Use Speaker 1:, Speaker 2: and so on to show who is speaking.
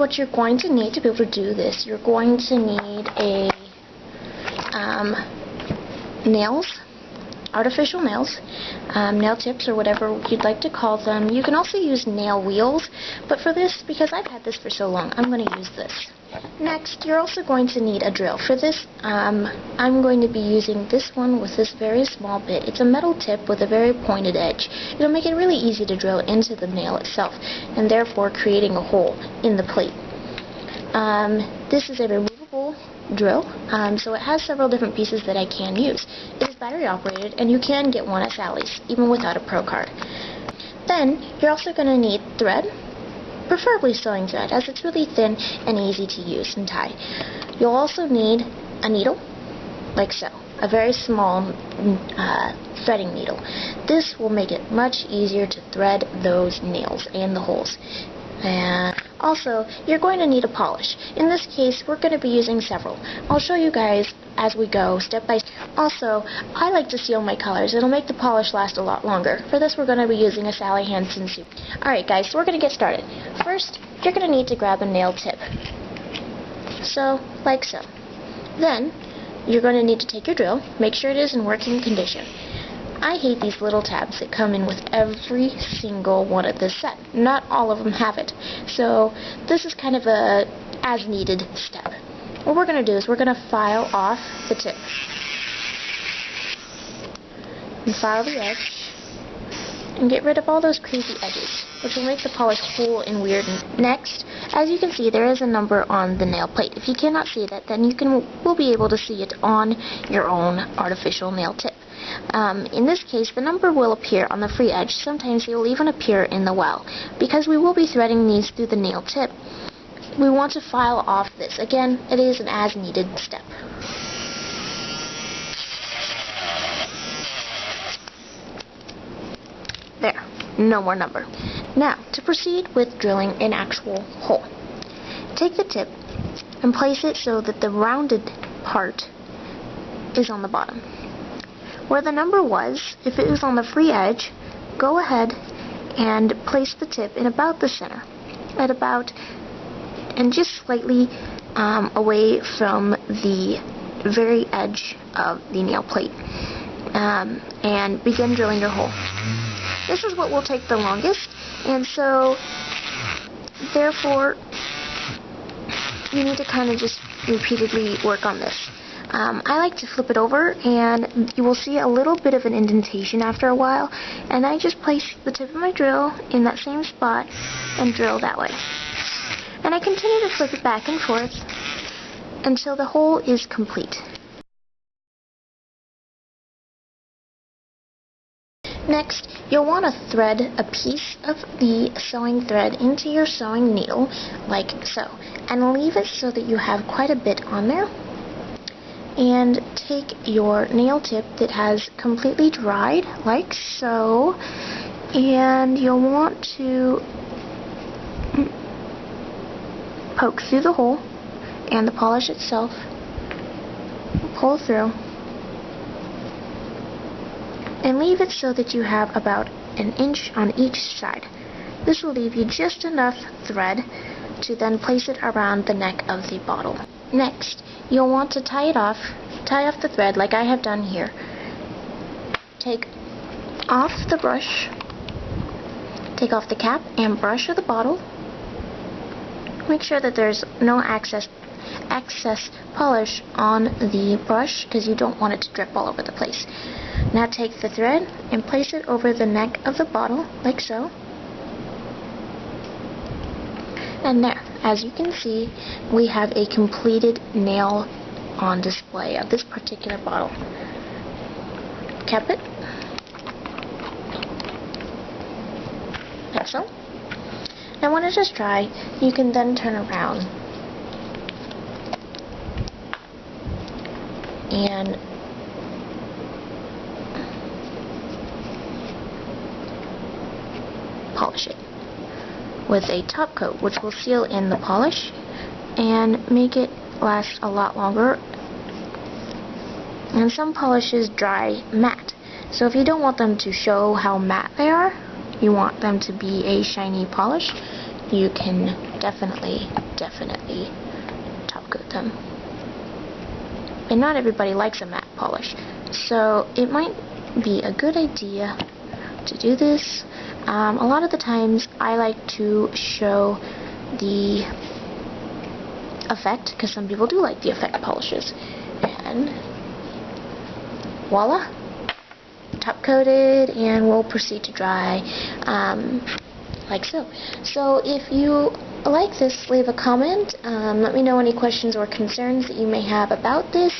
Speaker 1: what you're going to need to be able to do this. You're going to need a nails, artificial nails, nail tips, or whatever you'd like to call them. You can also use nail wheels, but for this, because I've had this for so long, I'm going to use this. Next, you're also going to need a drill. For this, I'm going to be using this one with this very small bit. It's a metal tip with a very pointed edge. It'll make it really easy to drill into the nail itself, and therefore creating a hole in the plate. This is a removable drill, so it has several different pieces that I can use. It is battery operated, and you can get one at Sally's, even without a Pro card. Then, you're also going to need thread, preferably sewing thread, as it's really thin and easy to use and tie. You'll also need a needle, like so, a very small threading needle. This will make it much easier to thread those nails and the holes. And also, you're going to need a polish. In this case, we're going to be using several. I'll show you guys as we go, step by step. Also, I like to seal my colors. It'll make the polish last a lot longer. For this, we're going to be using a Sally Hansen suit. Alright guys, so we're going to get started. First, you're going to need to grab a nail tip. So, like so. Then, you're going to need to take your drill, make sure it is in working condition. I hate these little tabs that come in with every single one of this set. Not all of them have it. So this is kind of a as-needed step. What we're going to do is we're going to file off the tip. And file the edge. And get rid of all those crazy edges, which will make the polish cool and weird. Next, as you can see, there is a number on the nail plate. If you cannot see that, then will be able to see it on your own artificial nail tip. In this case, the number will appear on the free edge. Sometimes they will even appear in the well. Because we will be threading these through the nail tip, we want to file off this. Again, it is an as-needed step. There, no more number. Now, to proceed with drilling an actual hole. Take the tip and place it so that the rounded part is on the bottom. Where the number was, if it was on the free edge, go ahead and place the tip in about the center, and just slightly away from the very edge of the nail plate, and begin drilling your hole. This is what will take the longest, and so therefore you need to kind of just repeatedly work on this. I like to flip it over, and you will see a little bit of an indentation after a while, and I just place the tip of my drill in that same spot and drill that way. And I continue to flip it back and forth until the hole is complete. Next, you'll want to thread a piece of the sewing thread into your sewing needle, like so, and leave it so that you have quite a bit on there. And take your nail tip that has completely dried, like so, and you'll want to poke through the hole and the polish itself, pull through, and leave it so that you have about an inch on each side. This will leave you just enough thread to then place it around the neck of the bottle. Next, you'll want to tie off the thread like I have done here. Take off the brush, take off the cap and brush of the bottle. Make sure that there's no excess polish on the brush, because you don't want it to drip all over the place. Now take the thread and place it over the neck of the bottle, like so. And there, as you can see, we have a completed nail on display of this particular bottle. Cap it, like so. And when it is dry, you can then turn around and polish it with a top coat, which will seal in the polish and make it last a lot longer. And some polishes dry matte, so if you don't want them to show how matte they are, you want them to be a shiny polish, you can definitely definitely top coat them. And not everybody likes a matte polish, so it might be a good idea to do this. A lot of the times I like to show the effect, because some people do like the effect polishes. And voila, top coated, and we'll proceed to dry like so. So if you like this, leave a comment. Let me know any questions or concerns that you may have about this.